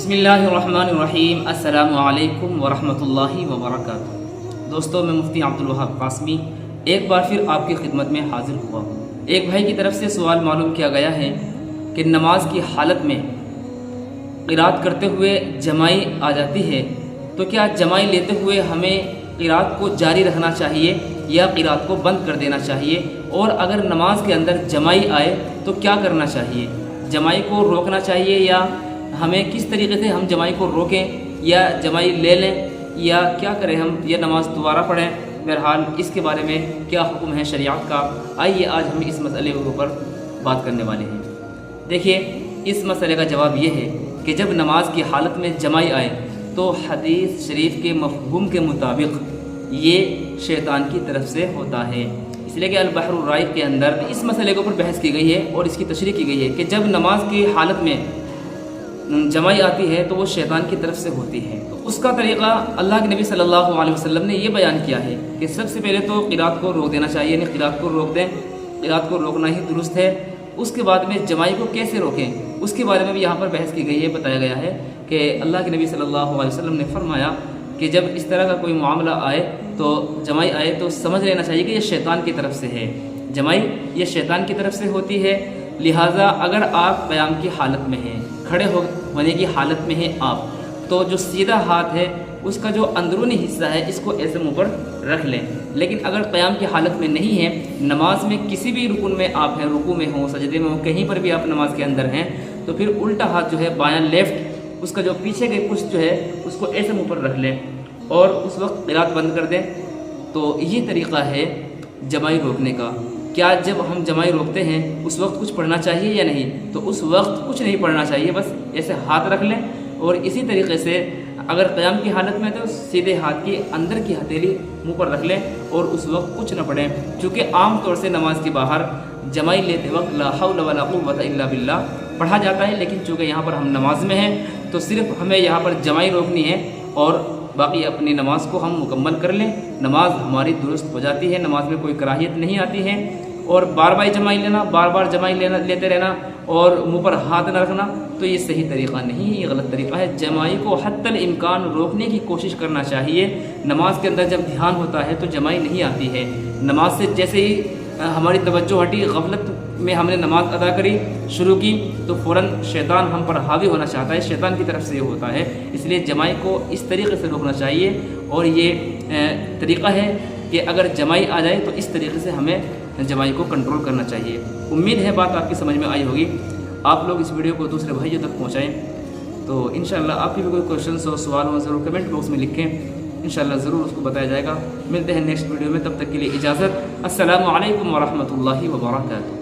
بسم اللہ الرحمن الرحیم۔ السلام علیکم ورحمۃ اللہ وبرکاتہ۔ دوستو، میں مفتی عبدالوہاب قاسمی ایک بار پھر آپ کی خدمت میں حاضر ہوا ہوں۔ ایک بھائی کی طرف سے سوال معلوم کیا گیا ہے کہ نماز کی حالت میں قرات کرتے ہوئے جمائی آ جاتی ہے تو کیا جمائی لیتے ہوئے ہمیں قرات کو جاری رکھنا چاہیے یا قرات کو بند کر دینا چاہیے، اور اگر نماز کے اندر جمائی آئے تو کیا کرنا چاہیے؟ جمائی کو روکنا چاہیے یا ہمیں کس طریقے سے ہم جمائی کو روکیں، یا جمائی لے لیں، یا کیا کریں ہم، یہ نماز دوبارہ پڑھیں؟ بہرحال اس کے بارے میں کیا حکم ہے شریعت کا، آئیے آج ہم اس مسئلے کے اوپر بات کرنے والے ہیں۔ دیکھیے، اس مسئلے کا جواب یہ ہے کہ جب نماز کی حالت میں جمائی آئے تو حدیث شریف کے مفہوم کے مطابق یہ شیطان کی طرف سے ہوتا ہے، اس لیے کہ البحر الرائق کے اندر اس مسئلے کے اوپر بحث کی گئی ہے اور اس کی تشریح کی گئی ہے کہ جب نماز کی حالت میں جمائی آتی ہے تو وہ شیطان کی طرف سے ہوتی ہے۔ تو اس کا طریقہ اللہ کے نبی صلی اللہ علیہ وسلم نے یہ بیان کیا ہے کہ سب سے پہلے تو قرات کو روک دینا چاہیے، یعنی قرات کو روک دیں، قرات کو روکنا ہی درست ہے۔ اس کے بعد میں جمائی کو کیسے روکیں، اس کے بارے میں بھی یہاں پر بحث کی گئی ہے، بتایا گیا ہے کہ اللہ کے نبی صلی اللہ علیہ وسلم نے فرمایا کہ جب اس طرح کا کوئی معاملہ آئے تو جمائی آئے تو سمجھ لینا چاہیے کہ یہ شیطان کی طرف سے ہے، جمائی یہ شیطان کی طرف سے ہوتی ہے۔ لہٰذا اگر آپ قیام کی حالت میں ہیں، کھڑے ہونے کی حالت میں ہیں آپ، تو جو سیدھا ہاتھ ہے اس کا جو اندرونی حصہ ہے اس کو ایسے منہ پر رکھ لیں۔ لیکن اگر قیام کی حالت میں نہیں ہیں، نماز میں کسی بھی رکن میں آپ ہیں، رکوع میں ہوں، سجدے میں ہوں، کہیں پر بھی آپ نماز کے اندر ہیں، تو پھر الٹا ہاتھ جو ہے بایاں لیفٹ، اس کا جو پیچھے کے کچھ جو ہے اس کو ایسے منہ پر رکھ لیں اور اس وقت قرات بند کر دیں۔ تو یہ طریقہ ہے جمائی روکنے کا۔ کیا جب ہم جمائی روکتے ہیں اس وقت کچھ پڑھنا چاہیے یا نہیں؟ تو اس وقت کچھ نہیں پڑھنا چاہیے، بس ایسے ہاتھ رکھ لیں، اور اسی طریقے سے اگر قیام کی حالت میں تو سیدھے ہاتھ کی اندر کی ہتھیلی منہ پر رکھ لیں اور اس وقت کچھ نہ پڑھیں، چونکہ عام طور سے نماز کے باہر جمائی لیتے وقت لا حول ولا قوت الا باللہ پڑھا جاتا ہے، لیکن چونکہ یہاں پر ہم نماز میں ہیں تو صرف ہمیں یہاں پر جمائی روکنی ہے اور باقی اپنی نماز کو ہم مکمل کر لیں، نماز ہماری درست ہو جاتی ہے، نماز میں کوئی کراہیت نہیں آتی ہے۔ اور بار بار جمائی لینا، بار بار جمائی لیتے رہنا اور منہ پر ہاتھ نہ رکھنا، تو یہ صحیح طریقہ نہیں ہے، یہ غلط طریقہ ہے۔ جمائی کو حتی الامکان روکنے کی کوشش کرنا چاہیے۔ نماز کے اندر جب دھیان ہوتا ہے تو جمائی نہیں آتی ہے۔ نماز سے جیسے ہی ہماری توجہ ہٹی، غفلت میں ہم نے نماز ادا کری شروع کی، تو فوراً شیطان ہم پر حاوی ہونا چاہتا ہے، شیطان کی طرف سے یہ ہوتا ہے۔ اس لیے جمائی کو اس طریقے سے روکنا چاہیے، اور یہ طریقہ ہے کہ اگر جمائی آ جائے تو اس طریقے سے ہمیں جمائی کو کنٹرول کرنا چاہیے۔ امید ہے بات آپ کی سمجھ میں آئی ہوگی۔ آپ لوگ اس ویڈیو کو دوسرے بھائیوں تک پہنچائیں، تو انشاءاللہ آپ کی بھی کوئی کوشچنس ہو، سوال ہو، ضرور کمنٹ باکس میں لکھیں، انشاءاللہ ضرور اس کو بتایا جائے گا۔ ملتے ہیں نیکسٹ ویڈیو میں، تب تک کے لیے اجازت۔ السلام علیکم ورحمۃ اللہ وبرکاتہ۔